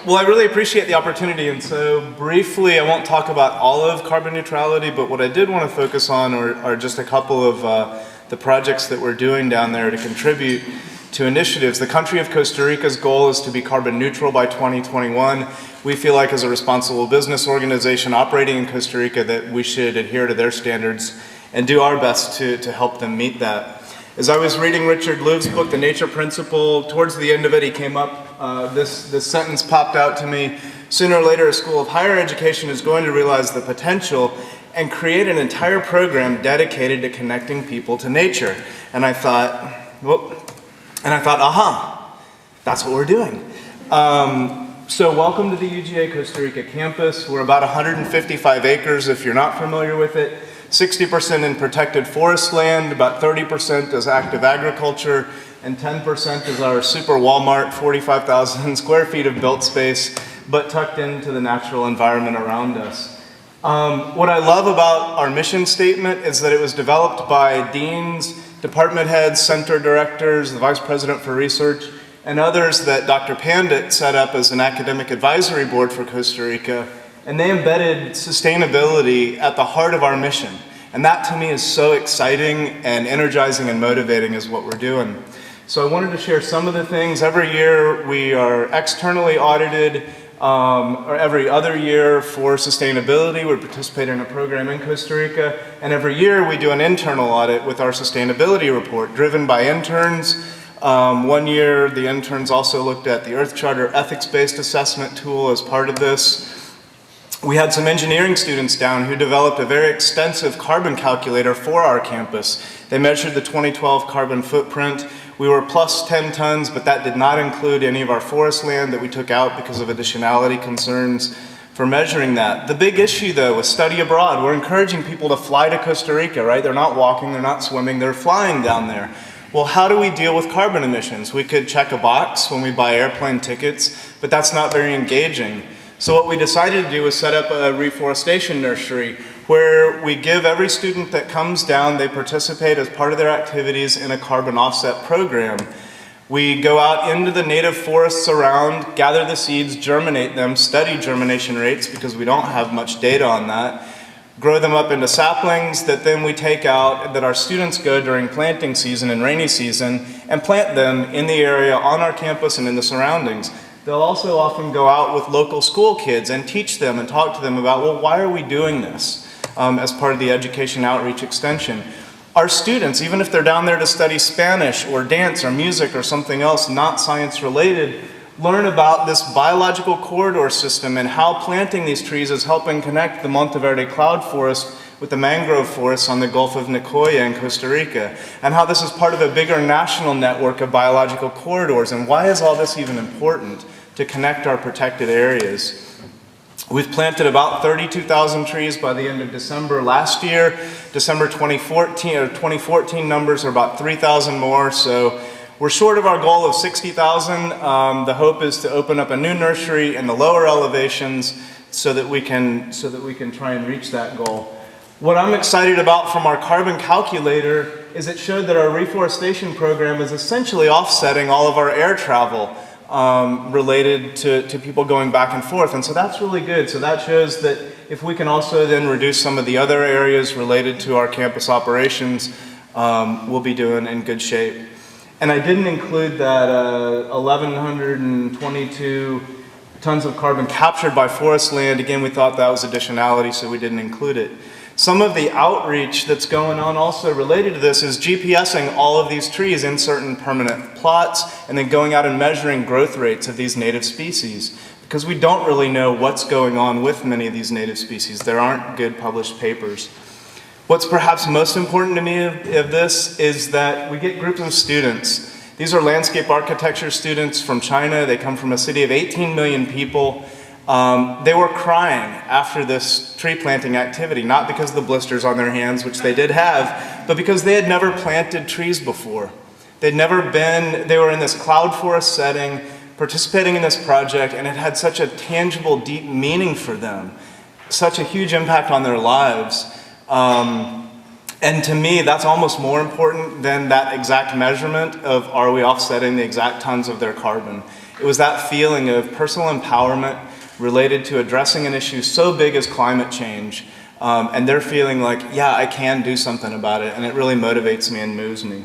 Well, I really appreciate the opportunity, and so briefly, I won't talk about all of carbon neutrality, but what I did want to focus on are just a couple of the projects that we're doing down there to contribute to initiatives. The country of Costa Rica's goal is to be carbon neutral by 2021. We feel like as a responsible business organization operating in Costa Rica that we should adhere to their standards and do our best to help them meet that. As I was reading Richard Louv's book, The Nature Principle, towards the end of it he came up, this sentence popped out to me: sooner or later a school of higher education is going to realize the potential and create an entire program dedicated to connecting people to nature. And I thought, aha, that's what we're doing. So welcome to the UGA Costa Rica campus. We're about 155 acres if you're not familiar with it. 60% in protected forest land, about 30% is active agriculture, and 10% is our super Walmart, 45,000 square feet of built space, but tucked into the natural environment around us. What I love about our mission statement is that it was developed by deans, department heads, center directors, the vice president for research, and others that Dr. Pandit set up as an academic advisory board for Costa Rica. And they embedded sustainability at the heart of our mission. And that to me is so exciting and energizing and motivating is what we're doing. So I wanted to share some of the things. Every year we are externally audited, or every other year for sustainability. We participate in a program in Costa Rica. And every year we do an internal audit with our sustainability report driven by interns. One year the interns also looked at the Earth Charter ethics-based assessment tool as part of this. We had some engineering students down who developed a very extensive carbon calculator for our campus. They measured the 2012 carbon footprint. We were plus 10 tons, but that did not include any of our forest land that we took out because of additionality concerns for measuring that. The big issue though was study abroad. We're encouraging people to fly to Costa Rica, right? They're not walking, they're not swimming, they're flying down there. Well, how do we deal with carbon emissions? We could check a box when we buy airplane tickets, but that's not very engaging. So what we decided to do was set up a reforestation nursery where we give every student that comes down, they participate as part of their activities in a carbon offset program. We go out into the native forests around, gather the seeds, germinate them, study germination rates because we don't have much data on that, grow them up into saplings that then we take out, that our students go during planting season and rainy season and plant them in the area on our campus and in the surroundings. They'll also often go out with local school kids and teach them and talk to them about, well, why are we doing this as part of the education outreach extension? Our students, even if they're down there to study Spanish or dance or music or something else not science related, learn about this biological corridor system and how planting these trees is helping connect the Monteverde cloud forest with the mangrove forests on the Gulf of Nicoya in Costa Rica, and how this is part of a bigger national network of biological corridors, and why is all this even important to connect our protected areas. We've planted about 32,000 trees by the end of December last year. December 2014 numbers are about 3,000 more, so we're short of our goal of 60,000. The hope is to open up a new nursery in the lower elevations so that we can try and reach that goal. What I'm excited about from our carbon calculator is it showed that our reforestation program is essentially offsetting all of our air travel related to people going back and forth. And so that's really good. So that shows that if we can also then reduce some of the other areas related to our campus operations, we'll be doing in good shape. And I didn't include that 1,122 tons of carbon captured by forest land. Again, we thought that was additionality, so we didn't include it. Some of the outreach that's going on also related to this is GPSing all of these trees in certain permanent plots and then going out and measuring growth rates of these native species, because we don't really know what's going on with many of these native species. There aren't good published papers. What's perhaps most important to me of this is that we get groups of students. These are landscape architecture students from China. They come from a city of 18 million people. They were crying after this tree planting activity, not because of the blisters on their hands, which they did have, but because they had never planted trees before. They were in this cloud forest setting, participating in this project, and it had such a tangible, deep meaning for them, such a huge impact on their lives. And to me, that's almost more important than that exact measurement of are we offsetting the exact tons of their carbon. It was that feeling of personal empowerment related to addressing an issue so big as climate change, and they're feeling like, yeah, I can do something about it, and it really motivates me and moves me.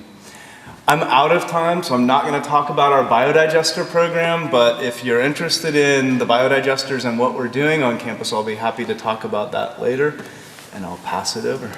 I'm out of time, so I'm not going to talk about our biodigester program, but if you're interested in the biodigesters and what we're doing on campus, I'll be happy to talk about that later, and I'll pass it over.